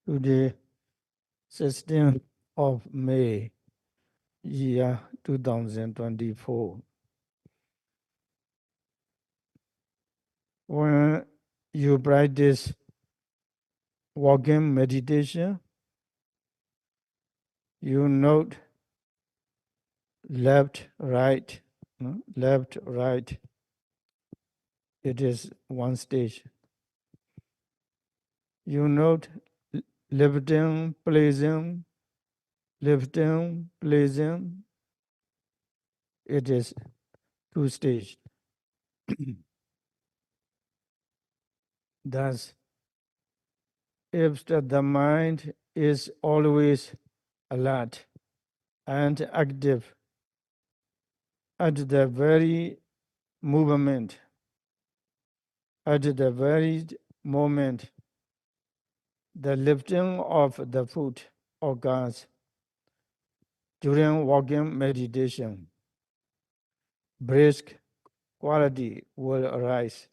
Today, 16th of May, year 2024. When you practice walking meditation, you note left, right, left, right. It is one stage. You note lifting, placing, lifting, placing. It is two stage. Thus, if the mind is always alert and active at the very movement, at the very moment, the lifting of the foot occurs during walking meditation. Brisk quality will arise.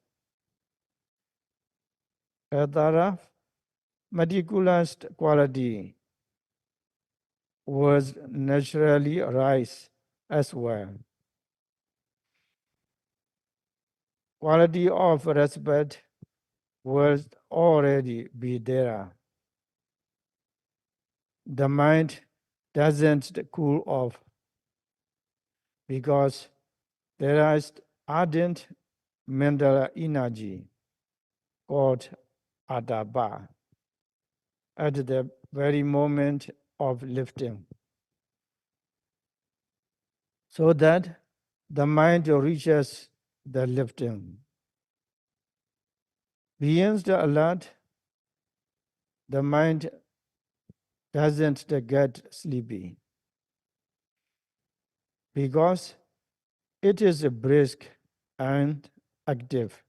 A thorough, meticulous quality will naturally arise as well. Quality of respect will already be there. The mind doesn't cool off because there is ardent mental energy called adaba at the very moment of lifting, so that the mind reaches the lifting. Beyond the alert, the mind doesn't get sleepy because it is brisk and active.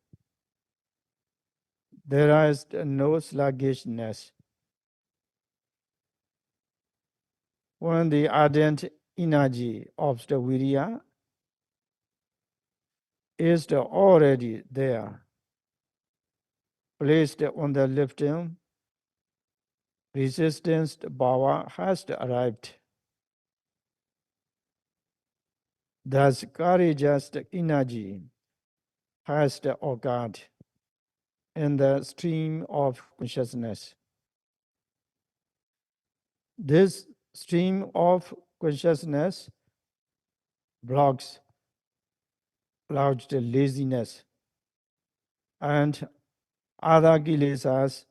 There is no sluggishness. When the ardent energy of the virya is already there, placed on the lifting, resistance power has arrived. Thus, courageous energy has occurred in the stream of consciousness. This stream of consciousness blocks lodged laziness and other kilesas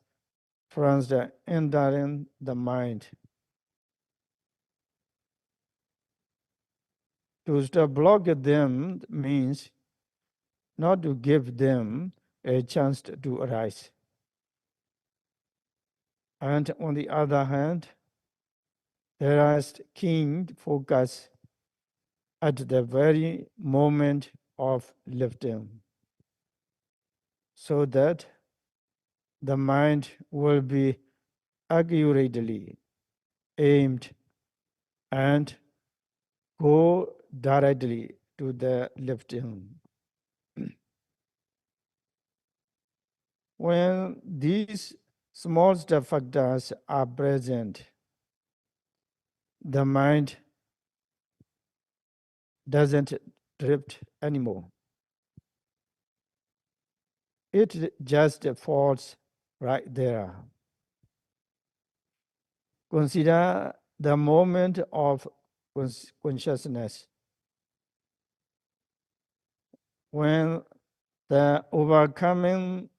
from entering the mind. To block them means not to give them a chance to arise. And on the other hand, there is keen focus at the very moment of lifting, so that the mind will be accurately aimed and go directly to the lifting. When these small factors are present, the mind doesn't drift anymore. It just falls right there. Consider the moment of consciousness when the overcoming,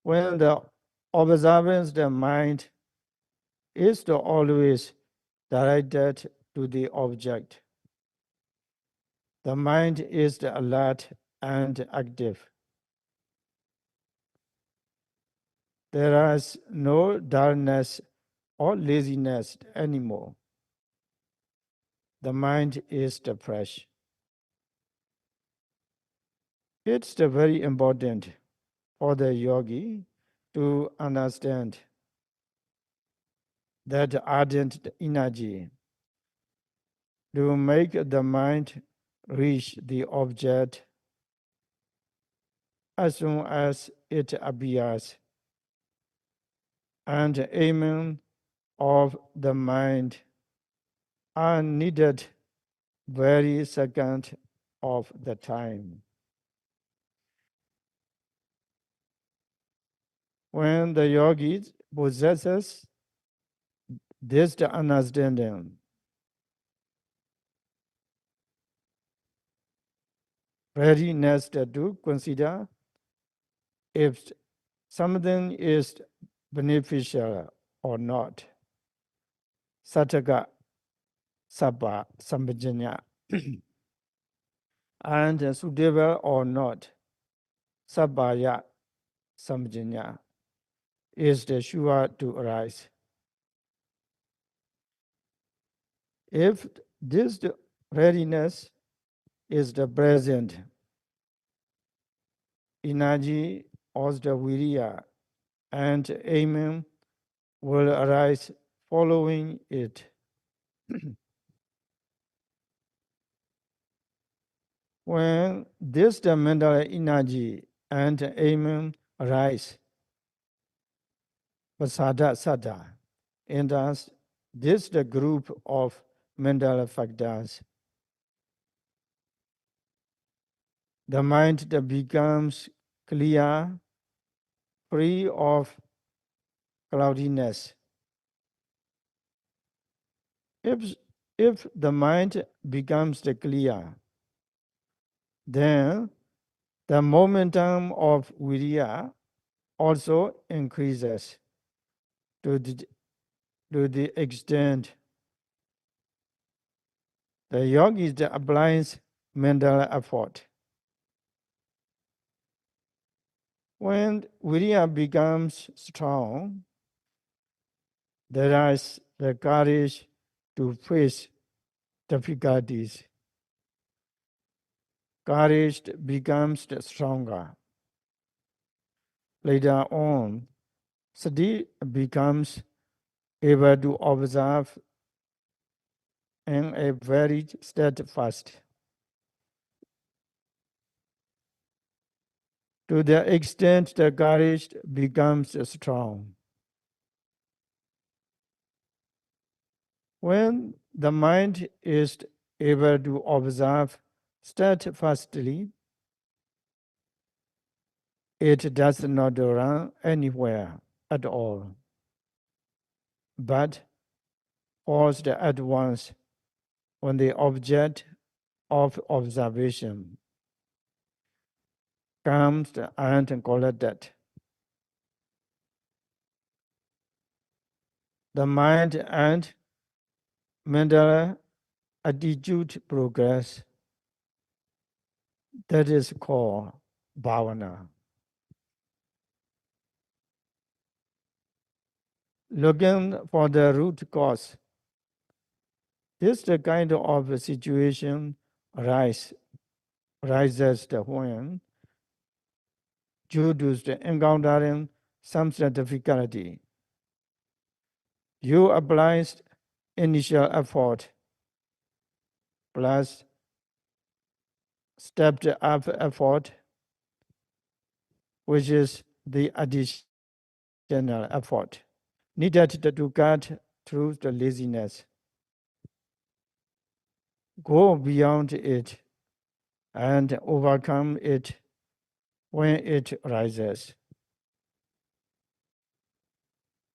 when the observance, the mind is always directed to the object. The mind is alert and active. There is no dullness or laziness anymore. The mind is fresh. It's very important for the yogi to understand that ardent energy to make the mind reach the object as soon as it appears, and aiming of the mind are needed very second of the time. When the yogi possesses this understanding, readiness to consider if something is beneficial or not, sataka sabba sambhajanya, and suitable or not, sabbaya sambhajanya, is the sure to arise. If this readiness is the present, energy or the viriya and aiming will arise following it. When this the mental energy and aiming arise, pasada sada, and thus this the group of mental factors. The mind that becomes clear, free of cloudiness. If, if the mind becomes the clear, then the momentum of viriya also increases to the extent the yogi applies mental effort. When viriya becomes strong, there is the courage to face difficulties. Courage becomes stronger. Later on, sati becomes able to observe in a very steadfast. To the extent the courage becomes strong. When the mind is able to observe steadfastly, it does not run anywhere at all, but paused at once on the object of observation, comes and collected. The mind and mental attitude progress. That is called bhavana. Looking for the root cause. This the kind of situation arises when due to encountering some difficulty. You apply initial effort plus stepped up effort, which is the additional effort needed to cut through the laziness. Go beyond it and overcome it when it rises.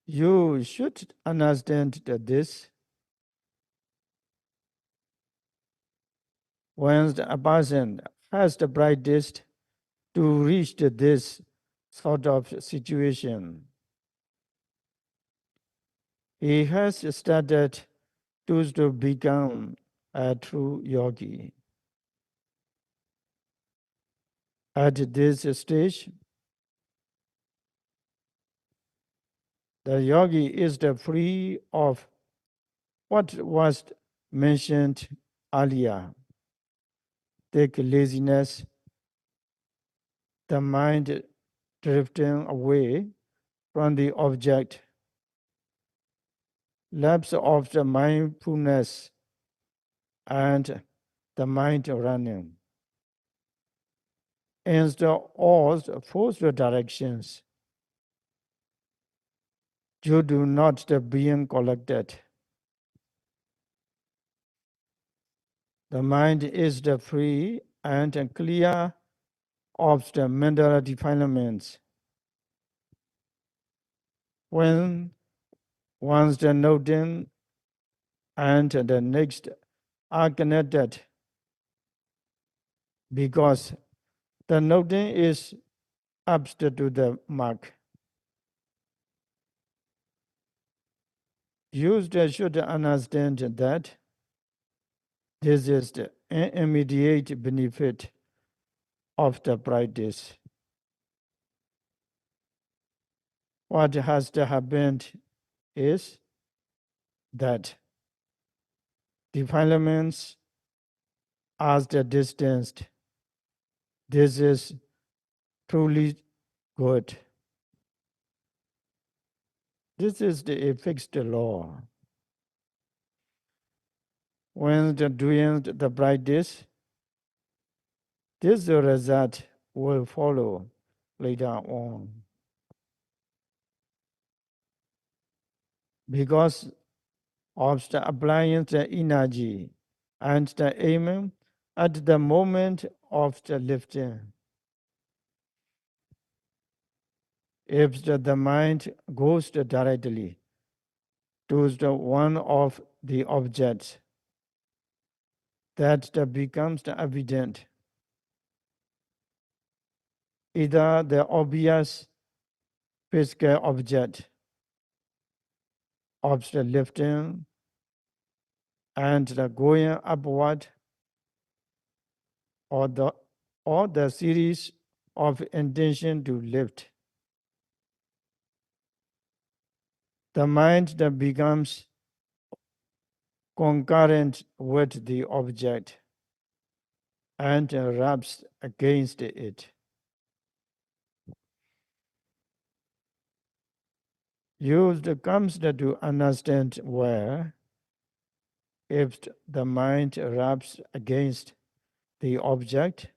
You should understand that this when a person has the brightest to reach this sort of situation, he has started to become a true yogi. At this stage, the yogi is the free of what was mentioned earlier. Take laziness, the mind drifting away from the object, lapse of the mindfulness, and the mind running. In all four directions, You do not the being collected. The mind is the free and clear of the mental defilements. When once the noting and the next are connected, because the noting is up to the mark. Users should understand that this is the immediate benefit of the practice. What has happened is that defilements as the distanced. This is truly good. This is the fixed law. When the doing the practice, this result will follow later on. Because of the applying the energy and the aiming at the moment of the lifting. If the mind goes directly to the one of the objects, that becomes evident. Either the obvious physical object of the lifting and the going upward, or the series of intention to lift. The mind that becomes concurrent with the object and rubs against it. Used comes to understand where, if the mind rubs against the object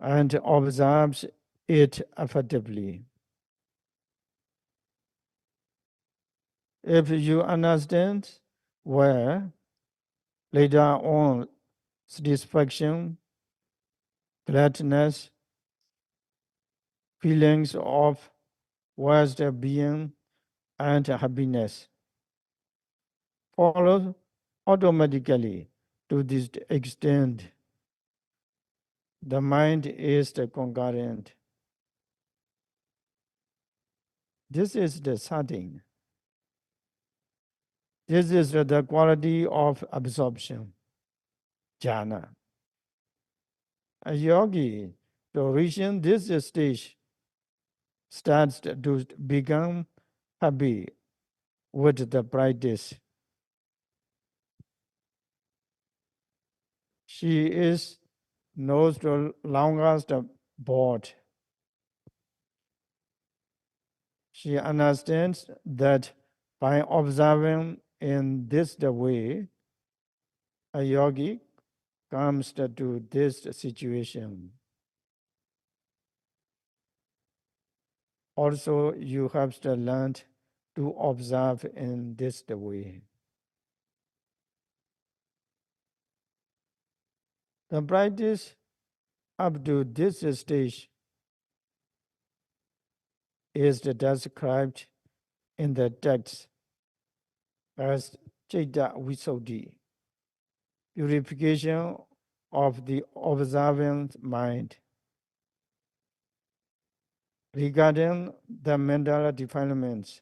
and observes it effectively. If you understand where, later on, satisfaction, gladness, feelings of well-being and happiness follow automatically. To this extent, the mind is the concurrent. This is the setting. This is the quality of absorption, jhana. A yogi, to reach this stage, starts to become happy with the practice. She is no longer bored. She understands that by observing in this the way, a yogi comes to this situation. Also, you have to learn to observe in this the way. The practice up to this stage is described in the text as Chitta Visuddhi, purification of the observant mind. Regarding the mental defilements,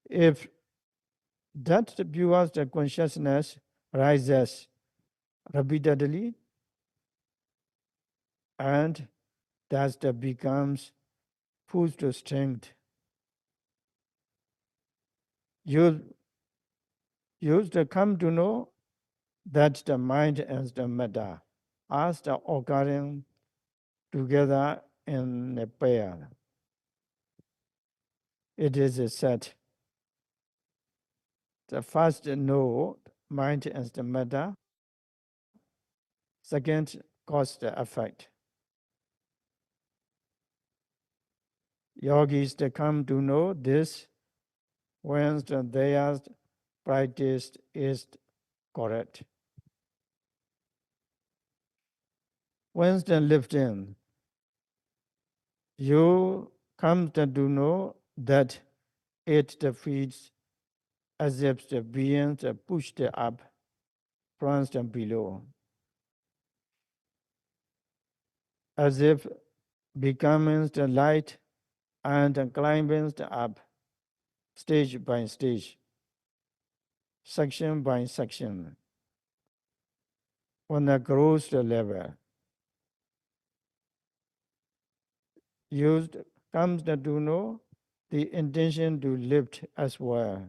if that pure consciousness rises repeatedly and that becomes full to strength, you come to know that the mind and the matter are occurring together in a pair. It is said, the first know mind and the matter, second cause the effect. Yogis they come to know this when their practice is correct. Once they lift in, you come to know that it feeds as if the beings are pushed up, front and below, as if becoming the light and climbing up, stage by stage, section by section, on a gross level. Used comes to know the intention to lift as well,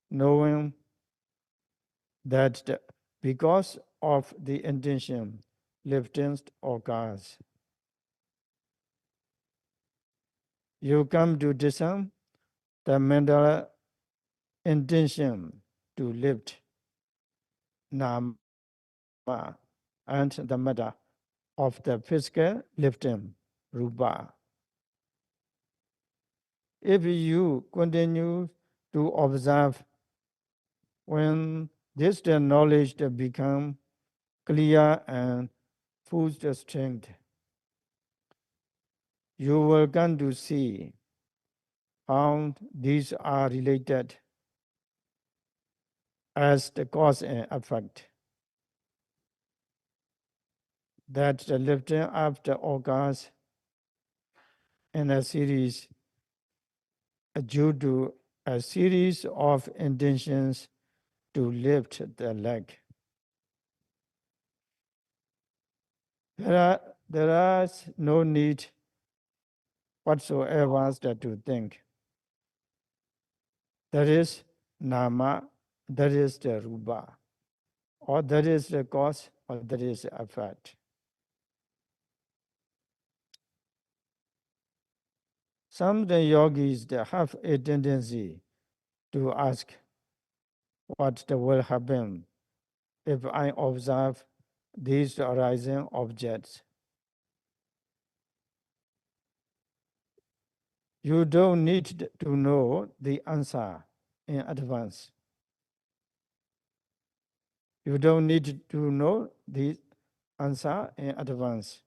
knowing that because of the intention, lifting occurs. You come to discern the mental intention to lift nama and the matter of the physical lifting rupa. If you continue to observe when this knowledge become clear and full strength, you will come to see how these are related as the cause and effect. That the lifting up the organs in a series due to a series of intentions to lift the leg. There is no need whatsoever to think. That is nama, that is the rupa, or that is the cause, or that is the effect. Some the yogis they have a tendency to ask what will happen if I observe these arising objects. You don't need to know the answer in advance. You don't need to know the answer in advance.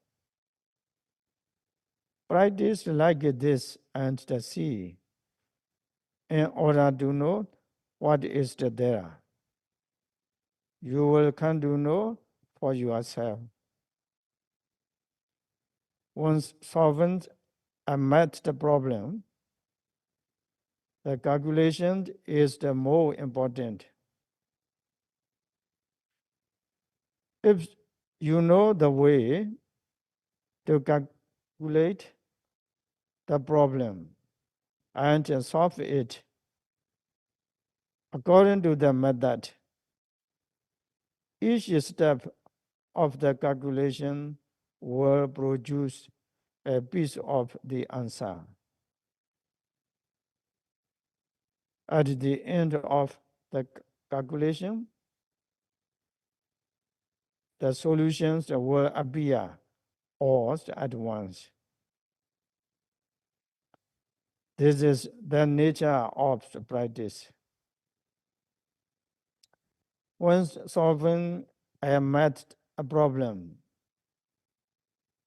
Practice like this and see in order to know what is there. You will come to know for yourself. Once solvent and met the problem, the calculation is the more important. If you know the way to calculate the problem and solve it according to the method, each step of the calculation will produce a piece of the answer. At the end of the calculation, the solutions will appear all at once. This is the nature of the practice. Once solving a math problem,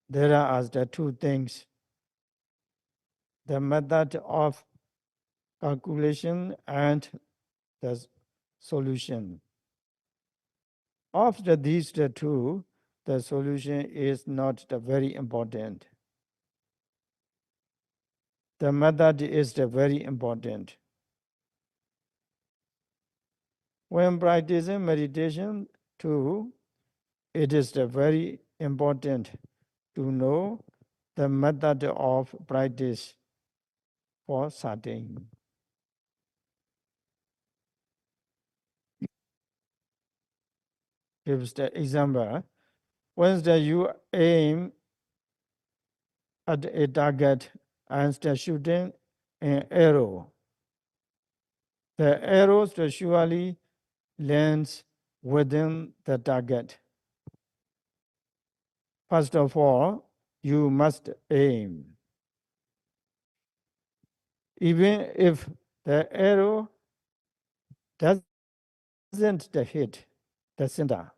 there are the two things: the method of calculation and the solution. After these the two, the solution is not the very important. The method is the very important. When practicing meditation too, it is the very important to know the method of practice for starting. Gives the example. Once you aim at a target and shooting an arrow, the arrow surely lands within the target. First of all, you must aim. Even if the arrow doesn't hit the center,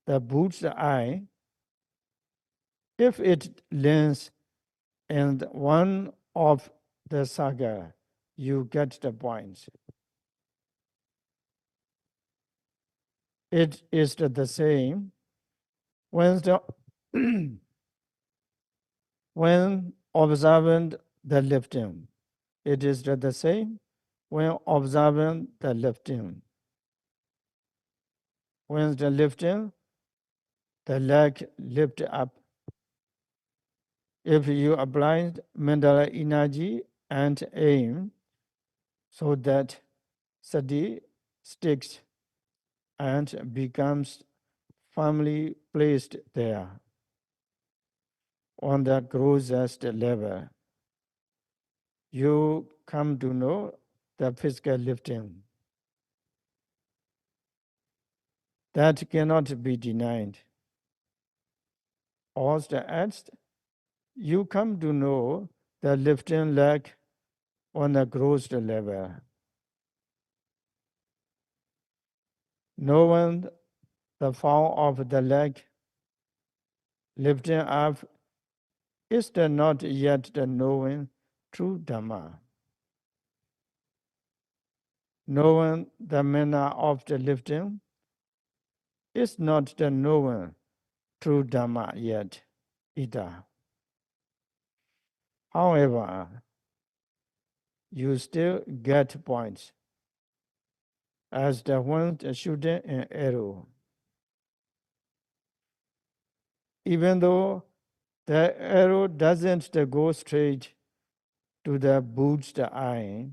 the Buddha's eye, if it lands in one of the saga, you get the point. It is the same when the when observing the lifting. It is the same when observing the lifting. When the lifting, the leg lift up. If you apply mental energy and aim so that sati sticks and becomes firmly placed there on the grossest level, you come to know the physical lifting. That cannot be denied. Or the edge, you come to know the lifting leg on a gross level. Knowing the form of the leg lifting up is not yet the knowing true Dhamma. Knowing the manner of the lifting is not the knowing true Dhamma yet either. However, you still get points as the one shooting an arrow. Even though the arrow doesn't go straight to the Buddha's eye,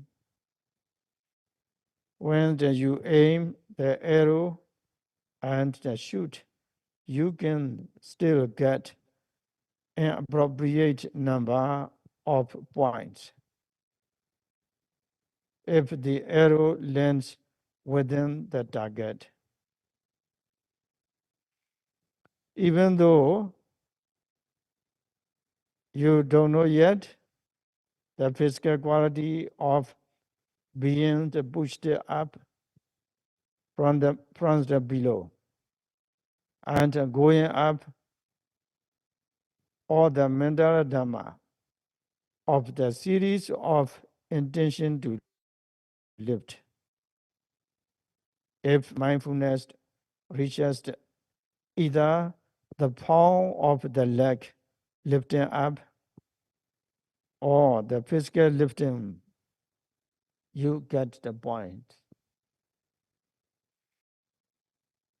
when you aim the arrow and shoot, you can still get an appropriate number of points. If the arrow lands within the target. Even though you don't know yet the physical quality of being pushed up from the below and going up, or the mental dhamma of the series of intention to lift. If mindfulness reaches either the palm of the leg lifting up or the physical lifting, you get the point.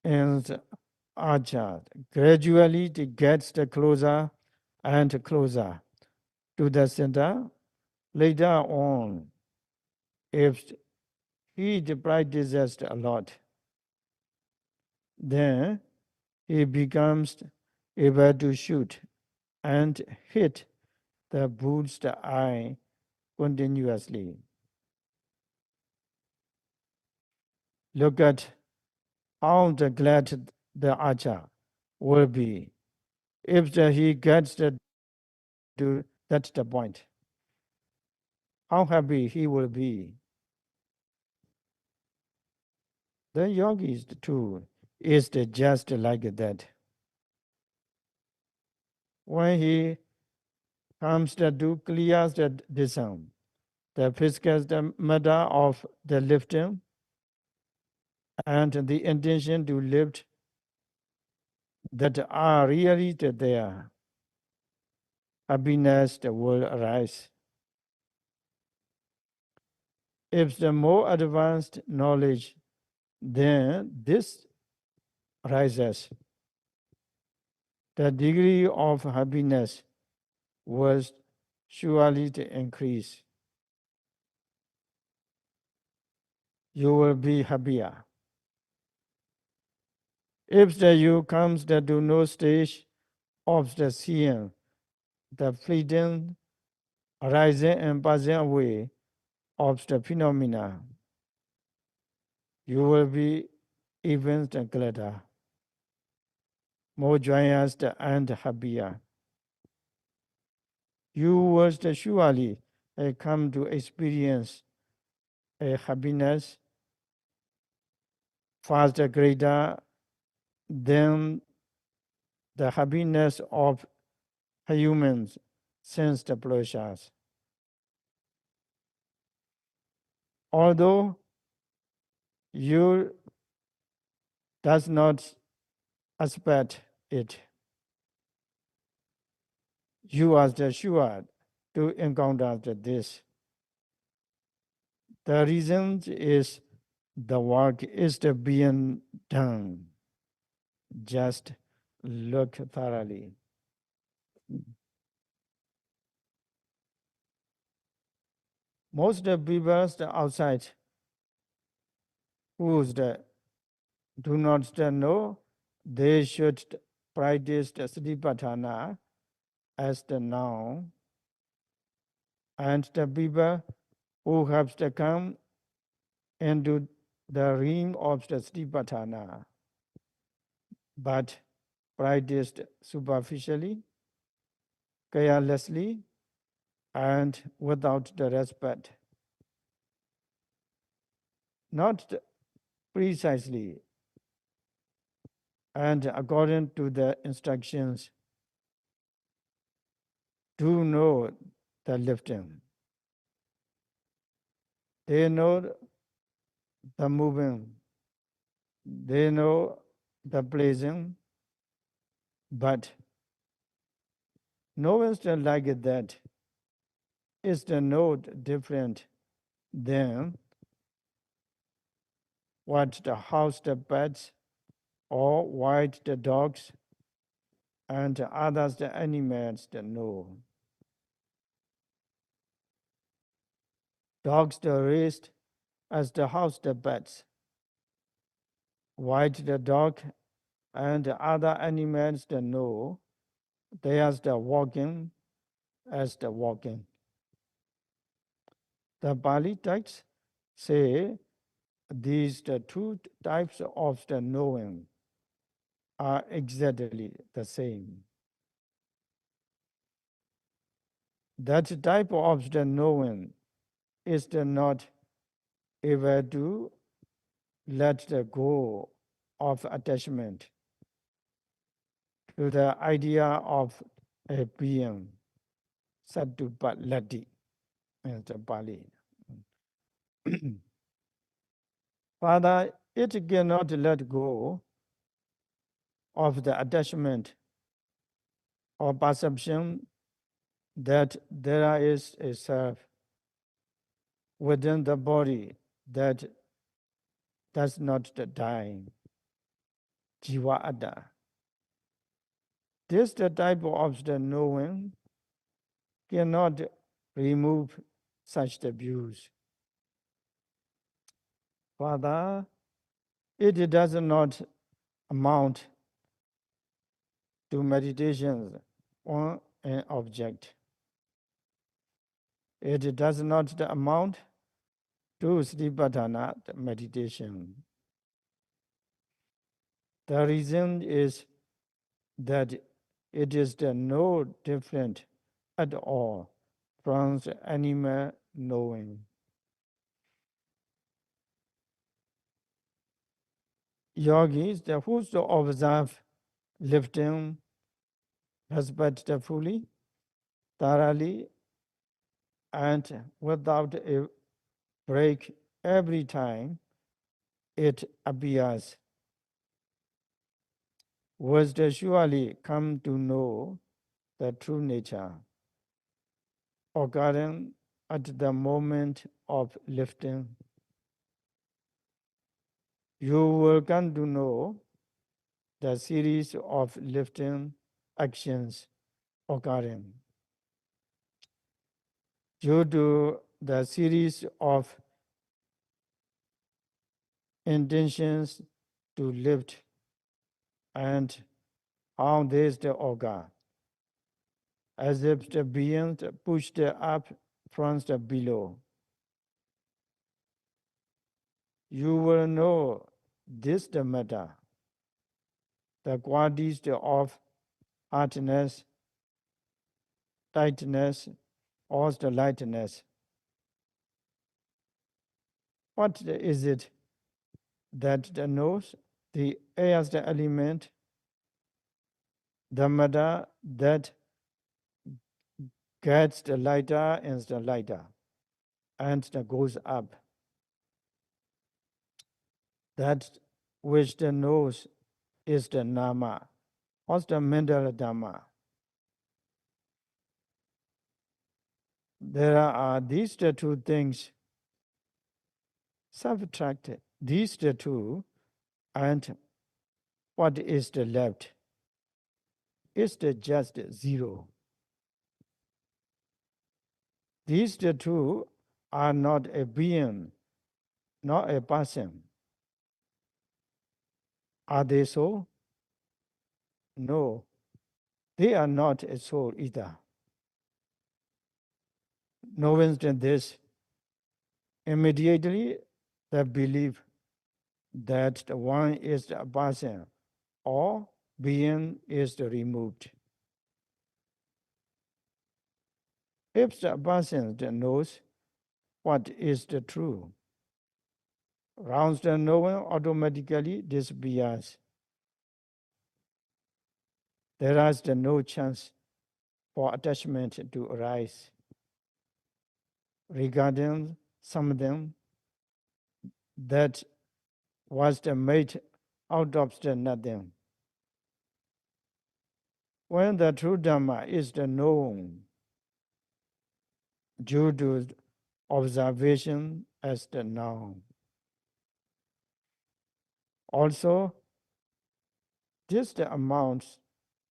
And Ajahn gradually it gets closer and closer to the center. Later on, if he practices a lot, then he becomes able to shoot and hit the Buddha's eye continuously. Look at how glad the Acharya will be if he gets to that's the point. How happy he will be. The yogis too is just like that. When he comes to clear the descent, the physical matter of the lifting and the intention to lift that are really there, happiness will arise. If the more advanced knowledge, then this rises. The degree of happiness was surely to increase. You will be happier. If you comes to no stage of the seeing, the fleeting, arising and passing away of the phenomena, you will be even gladder, more joyous and happier. You will surely come to experience a happiness far greater than the happiness of humans sense the pleasures. Although you does not expect it, you are sure to encounter this. The reason is the work is being done. Just look thoroughly. Most people outside who do not know they should practice the Satipatthana as the noun, and the people who have to come into the realm of the Satipatthana but practiced superficially, carelessly, and without the respect. Not precisely and according to the instructions, do know the lifting. They know the moving. They know the placing, but no instant like that is the note different than what the house the pets or white the dogs and others the animals that know. Dogs the raised as the house the pets, white the dog and other animals that know. They are the walking as the walking. The Pali texts say these the two types of the knowing are exactly the same. That type of the knowing is the not able to let the go of attachment to the idea of a being, Satupalati, in the Pali. Father, it cannot let go of the attachment or perception that there is a self within the body that does not die, Jiva Ada. This the type of the knowing cannot remove such the views. Father, it does not amount to meditations on an object. It does not amount to Satipatthana meditation. The reason is that it is no different at all from the animal knowing. Yogis who observe lifting respectfully, thoroughly, and without a break every time it appears, was surely come to know the true nature occurring at the moment of lifting. You will come to know the series of lifting actions occurring due to the series of intentions to lift and how this the occur, as if the being pushed up from the below. You will know this the matter, the qualities of hardness, tightness, or the lightness. What is it that knows? The air is the element, the matter that gets the lighter and the lighter and that goes up. That which the knows is the nama. What's the mental dhamma? There are these the two things subtracted. These the two, and what is the left? Is the just zero. These the two are not a being, not a person. Are they so? No, they are not a soul either. Knowing this, immediately the belief that the one is the person or being is removed. If the person knows what is the true, rounds the knowing automatically disappears. There is no chance for attachment to arise. Regarding something that was made out of the nothing. When the true Dhamma is the known due to observation as the noun. Also, this amounts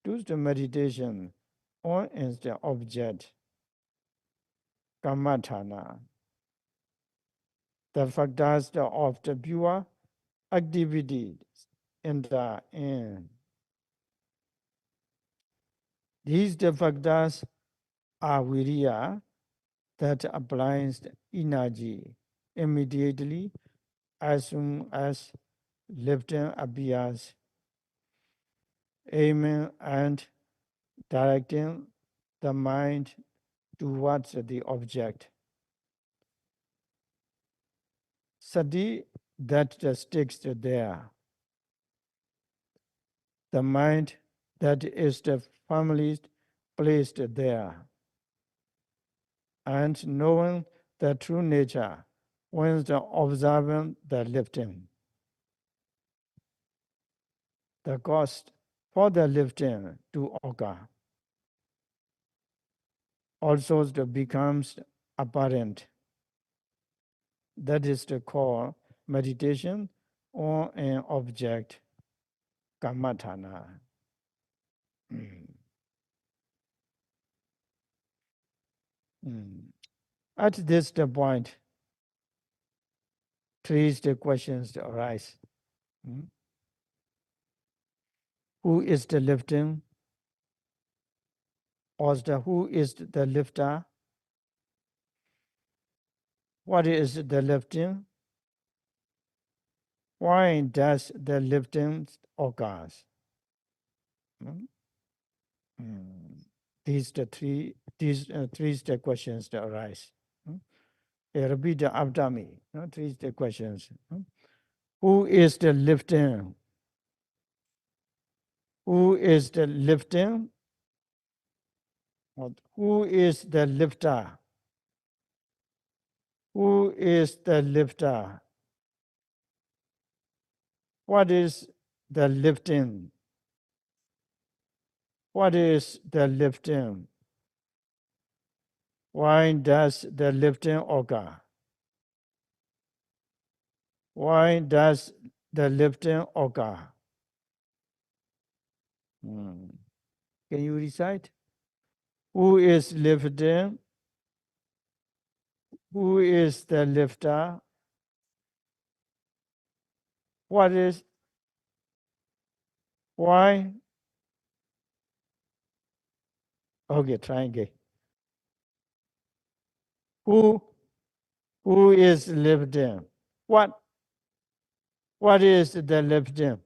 to the meditation on as the object, Kammatthana. The factors of the pure activities enter in. These the factors are viriya that applies energy immediately as soon as lifting appears, aiming and directing the mind towards the object. Sati that sticks there. The mind that is firmly placed there. And knowing the true nature when the observing the lifting. The cost for the lifting to occur also becomes apparent. That is the core meditation on an object, Kammatthana. At this point, three questions arise. Who is the lifting? Or who is the lifter? What is the lifting? Why does the lifting occur? These three questions that arise. Repeat after me. Three questions. Who is the lifting? Who is the lifting? Who is the lifter? Who is the lifter? What is the lifting? What is the lifting? Why does the lifting occur? Why does the lifting occur? Can you recite? Who is lifting? Who is the lifter? What is, why? Okay, try again. Who is lifting? What is the lifting?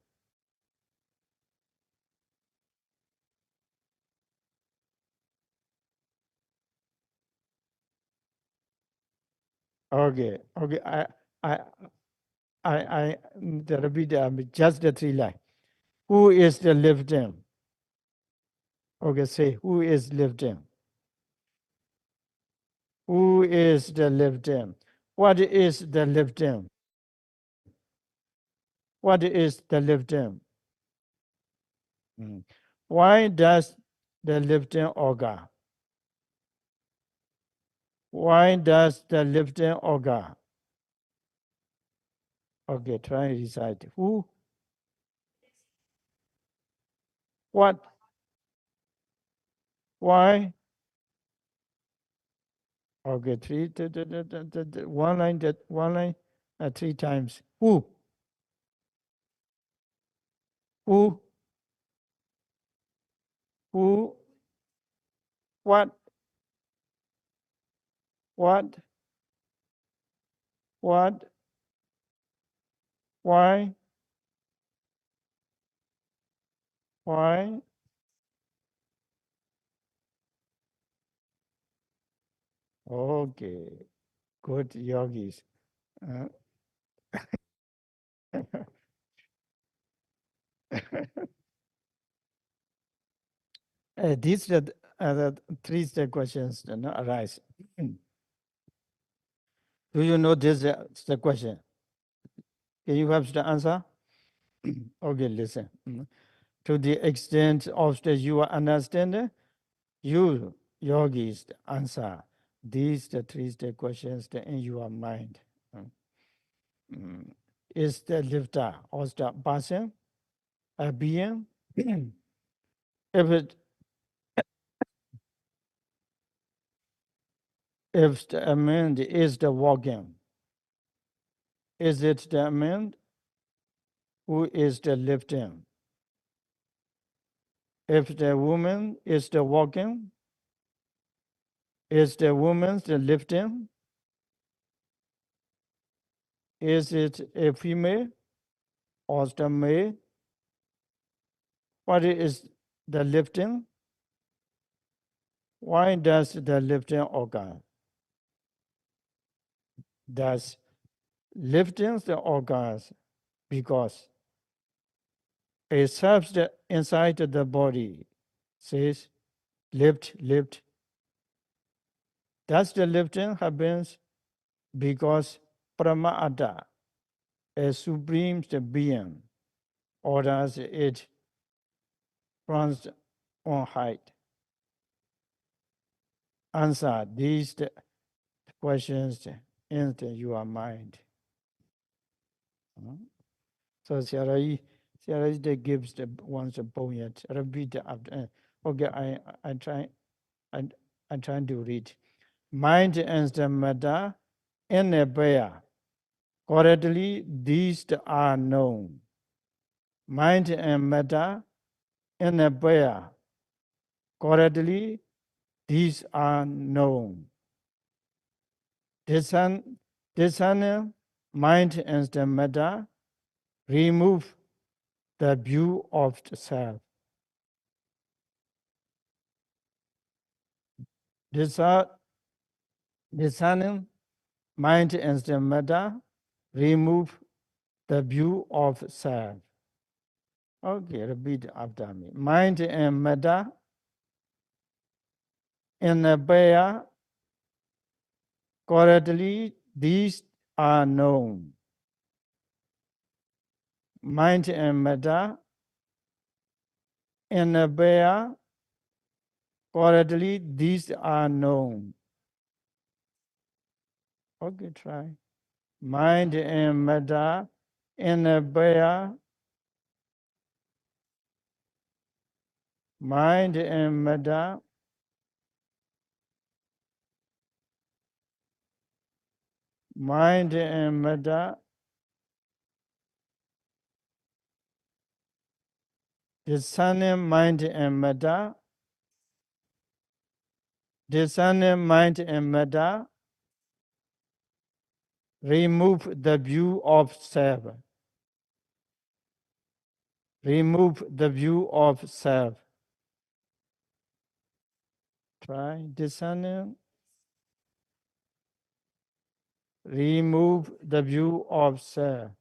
Okay, okay. I, repeat just the three line. Who is the lifting? Okay, say who is lifting? Who is the lifting? What is the lifting? What is the lifting? Mm. Why does the lifting occur? Why does the lifting occur? Okay, try and recite. Who? What? Why? Okay, one line, three times. Who? Who? Who? What? What? What? Why? Why? Okay, good yogis. Uh, these are the three questions arise. Do you know this the question? Can you have the answer? Okay, listen. To the extent of your understanding, you yogis answer these the three questions in your mind. Mm. Mm. Is the lifter or the person a being? if it if the amend is the walking, is it the amend who is the lifting? If the woman is the walking, is the woman the lifting? Is it a female or the male? What is the lifting? Why does the lifting occur? Does lifting the organs because a substance inside the body says lift, lift. Does the lifting happens because Paramata, a supreme being, orders it runs on height? Answer these questions in your mind. So Sayadaw gives the once a poem. Repeat after. Okay, I I'm trying to read. Mind and the matter in a pair. Correctly, these are known. Mind and matter in a pair. Correctly, these are known. Discern mind and the matter, remove the view of the self. Discern mind and the matter, remove the view of self. Okay, repeat after me. Mind and matter in a pair, correctly, these are known. Mind and matter in a pair, correctly, these are known. Okay, try. Mind and matter in a pair, mind and matter, mind and matter, discerning mind and matter, discerning mind and matter, remove the view of self. Remove the view of self. Try discerning remove the view of self.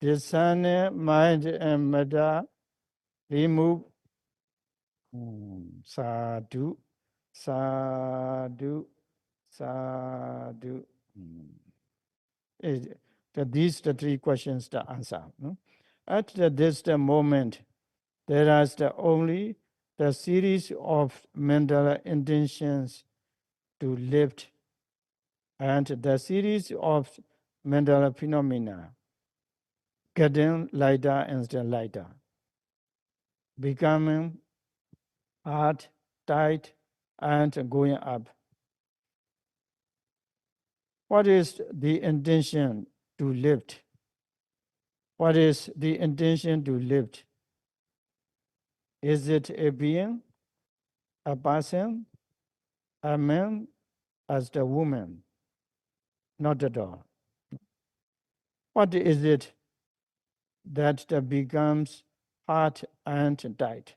Discern mind and matter, remove sadhu, sadhu, sadhu. Is- These the three questions to answer. No? At this the moment, there is only the series of mental intentions to lift and the series of mental phenomena getting lighter and still lighter, becoming hard, tight, and going up. What is the intention to lift? What is the intention to lift? Is it a being, a person, a man, as the woman? Not at all. What is it that becomes hard and tight?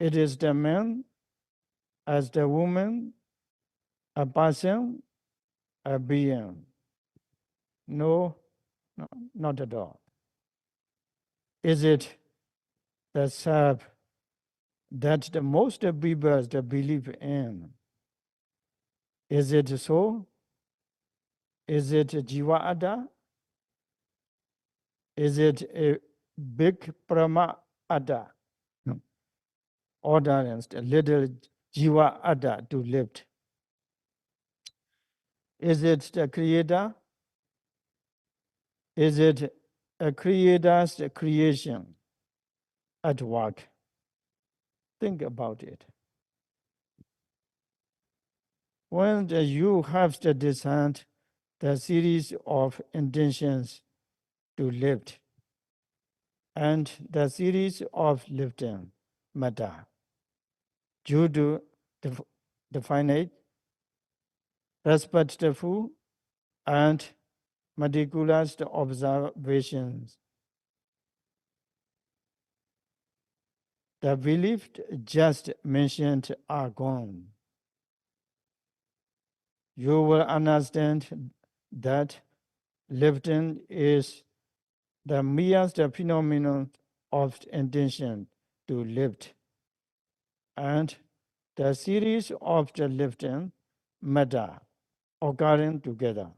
It is the man, as the woman, a person, a being. No, no, not at all. Is it the self that the most people believe in? Is it so? Is it Jiva Ada? Is it a big Brahma Ada? No. Order and a little Jiva Ada to lift. Is it the creator? Is it a creator's creation at work? Think about it. When you have to discern the series of intentions to lift and the series of lifting matter due to the finite, respectful, and meticulous observations. The beliefs just mentioned are gone. You will understand that lifting is the merest phenomenon of intention to lift, and the series of the lifting matter occurring together.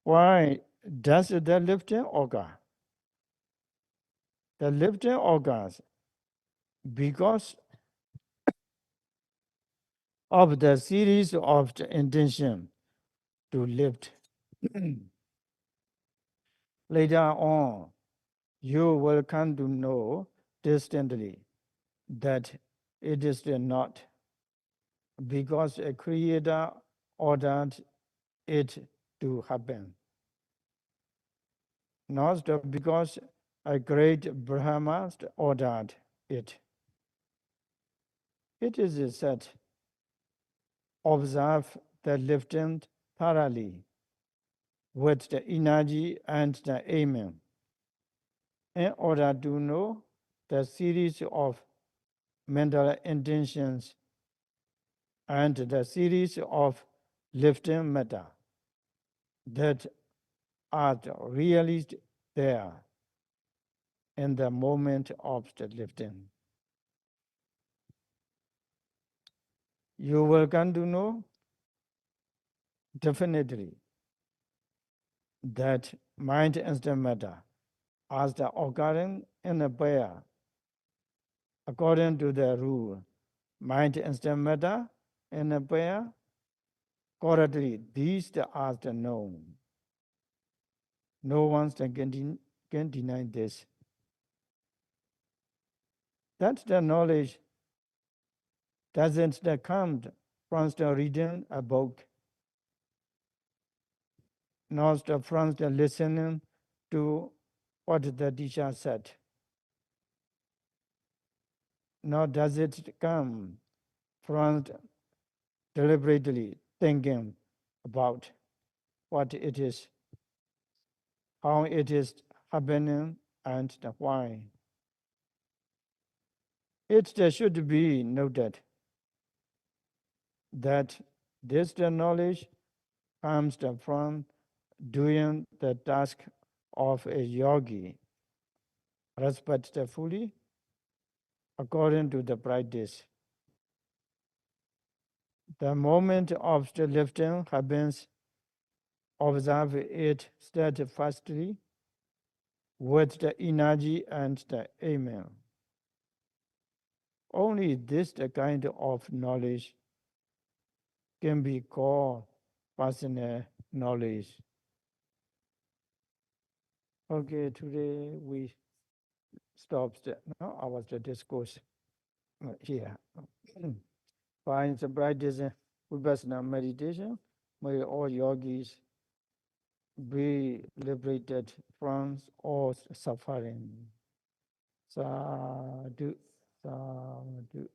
Why does the lifting occur? The lifting occurs because of the series of the intention to lift. Later on, you will come to know distantly that it is not because a creator ordered it to happen, not because a great Brahma ordered it. It is said, observe the lifting thoroughly with the energy and the aim in order to know the series of mental intentions and the series of lifting matter that are really there in the moment of the lifting. You will come to know definitely that mind and the matter as the occurring in a pair according to the rule. Mind and the matter in a pair correctly. These are the known. No one can deny this. That's the knowledge doesn't come from the reading a book, not from the listening to what the teacher said. Nor does it come from deliberately thinking about what it is, how it is happening, and the why. It should be noted that This the knowledge comes from doing the task of a yogi respectfully according to the practice. The moment of the lifting happens, observe it steadfastly with the energy and the aim. Only this the kind of knowledge can be called personal knowledge. Okay, today we stop our discourse here. Finds the practice Vipassana meditation. May all yogis be liberated from all suffering. Sadhu, sadhu.